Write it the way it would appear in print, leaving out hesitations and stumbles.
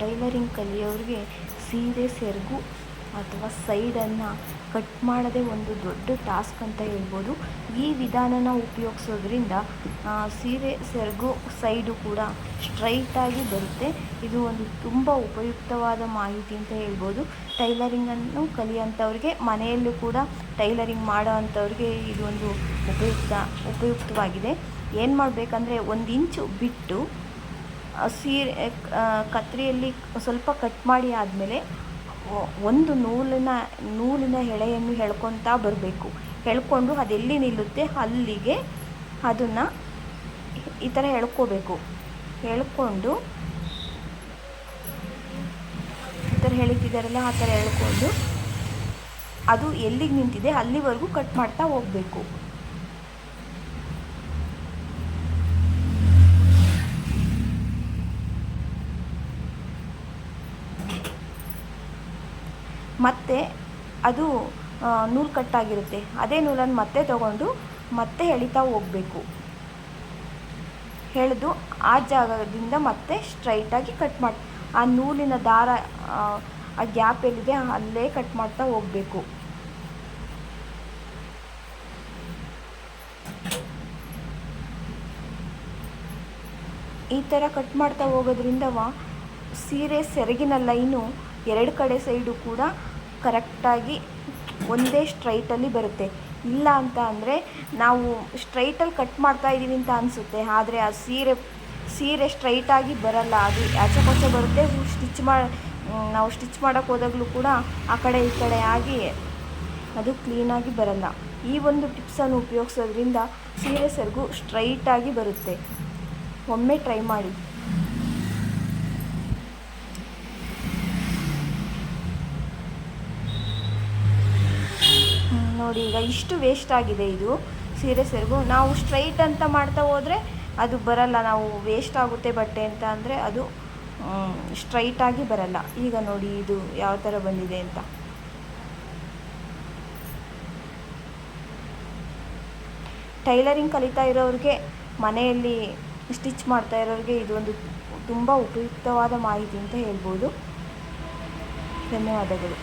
Tailoring ಕಲಿಯೋರಿಗೆ ಸೀರೆ ಸೆರಗು ಅಥವಾ ಸೈಡನ್ನು ಕಟ್ ಮಾಡೋದೇ ಒಂದು ದೊಡ್ಡ ಟಾಸ್ಕ್ ಅಂತ ಹೇಳ್ಬೋದು. ಈ ವಿಧಾನನ ಉಪಯೋಗಿಸೋದ್ರಿಂದ ಸೀರೆ ಸೆರಗು ಸೈಡು ಕೂಡ ಸ್ಟ್ರೈಟಾಗಿ ಬರುತ್ತೆ. ಇದು ಒಂದು ತುಂಬ ಉಪಯುಕ್ತವಾದ ಮಾಹಿತಿ ಅಂತ ಹೇಳ್ಬೋದು. ಟೈಲರಿಂಗನ್ನು ಕಲಿಯೋಂಥವ್ರಿಗೆ, ಮನೆಯಲ್ಲೂ ಕೂಡ ಟೈಲರಿಂಗ್ ಮಾಡೋ ಅಂಥವ್ರಿಗೆ ಇದು ಒಂದು ಉಪಯುಕ್ತವಾಗಿದೆ. ಏನು ಮಾಡಬೇಕಂದ್ರೆ 1 ಇಂಚು ಬಿಟ್ಟು ಸೀರೆ ಕತ್ತರಿಯಲ್ಲಿ ಸ್ವಲ್ಪ ಕಟ್ ಮಾಡಿ ಆದಮೇಲೆ ಒಂದು ನೂಲಿನ ಎಳೆಯನ್ನು ಎಳ್ಕೊತಾ ಬರಬೇಕು. ಎಳ್ಕೊಂಡು ಅದೆಲ್ಲಿ ನಿಲ್ಲುತ್ತೆ ಅಲ್ಲಿಗೆ ಅದನ್ನು ಈ ಥರ ಎಳ್ಕೋಬೇಕು. ಎಳ್ಕೊಂಡು ಈ ಥರ ಎಳಿತಿದ್ದಾರಲ್ಲ ಆ ಥರ ಎಳ್ಕೊಂಡು ಅದು ಎಲ್ಲಿಗೆ ನಿಂತಿದೆ ಅಲ್ಲಿವರೆಗೂ ಕಟ್ ಮಾಡ್ತಾ ಹೋಗಬೇಕು. ಮತ್ತೆ ಅದು ನೂಲು ಕಟ್ಟಾಗಿರುತ್ತೆ. ಅದೇ ನೂಲನ್ನು ಮತ್ತೆ ತಗೊಂಡು ಮತ್ತೆ ಎಳಿತಾ ಹೋಗಬೇಕು. ಎಳೆದು ಆ ಜಾಗದಿಂದ ಮತ್ತೆ ಸ್ಟ್ರೈಟಾಗಿ ಕಟ್ ಮಾಡಿ ಆ ನೂಲಿನ ದಾರ ಆ ಗ್ಯಾಪ್ ಎಲ್ಲಿದೆ ಅಲ್ಲೇ ಕಟ್ ಮಾಡ್ತಾ ಹೋಗಬೇಕು. ಈ ಥರ ಕಟ್ ಮಾಡ್ತಾ ಹೋಗೋದ್ರಿಂದ ಸೀರೆ ಸೆರಗಿನ ಲೈನು 2 ಕಡೆ ಸೈಡು ಕೂಡ ಕರೆಕ್ಟಾಗಿ ಒಂದೇ ಸ್ಟ್ರೈಟಲ್ಲಿ ಬರುತ್ತೆ. ಇಲ್ಲ ಅಂತ ಅಂದರೆ ನಾವು ಸ್ಟ್ರೈಟಲ್ಲಿ ಕಟ್ ಮಾಡ್ತಾ ಇದ್ದೀವಿ ಅಂತ ಅನಿಸುತ್ತೆ, ಆದರೆ ಆ ಸೀರೆ ಸ್ಟ್ರೈಟಾಗಿ ಬರಲ್ಲ. ಅದು ಆಚೆ ಕೊಚ್ಚೆ ಬರುತ್ತೆ. ನಾವು ಸ್ಟಿಚ್ ಮಾಡೋಕ್ಕೆ ಹೋದಾಗಲೂ ಕೂಡ ಆ ಕಡೆ ಈ ಕಡೆ ಆಗಿ ಅದು ಕ್ಲೀನಾಗಿ ಬರಲ್ಲ. ಈ ಒಂದು ಟಿಪ್ಸನ್ನು ಉಪಯೋಗಿಸೋದ್ರಿಂದ ಸೀರೆ ಸೆರಗು ಸ್ಟ್ರೈಟಾಗಿ ಬರುತ್ತೆ. ಒಮ್ಮೆ ಟ್ರೈ ಮಾಡಿ. ನೋಡಿ, ಈಗ ಇಷ್ಟು ವೇಸ್ಟ್ ಆಗಿದೆ ಇದು ಸೀರೆ ಸೆರಗು. ನಾವು ಸ್ಟ್ರೈಟ್ ಅಂತ ಮಾಡ್ತಾ ಹೋದರೆ ಅದು ಬರಲ್ಲ. ನಾವು ವೇಸ್ಟ್ ಆಗುತ್ತೆ ಬಟ್ಟೆ ಅಂತ ಅಂದರೆ ಅದು ಸ್ಟ್ರೈಟಾಗಿ ಬರಲ್ಲ. ಈಗ ನೋಡಿ ಇದು ಯಾವ ಥರ ಬಂದಿದೆ ಅಂತ. ಟೈಲರಿಂಗ್ ಕಲಿತಾ ಇರೋರಿಗೆ, ಮನೆಯಲ್ಲಿ ಸ್ಟಿಚ್ ಮಾಡ್ತಾ ಇರೋರಿಗೆ ಇದು ಒಂದು ತುಂಬ ಉಪಯುಕ್ತವಾದ ಮಾಹಿತಿ ಅಂತ ಹೇಳ್ಬೋದು. ಧನ್ಯವಾದಗಳು.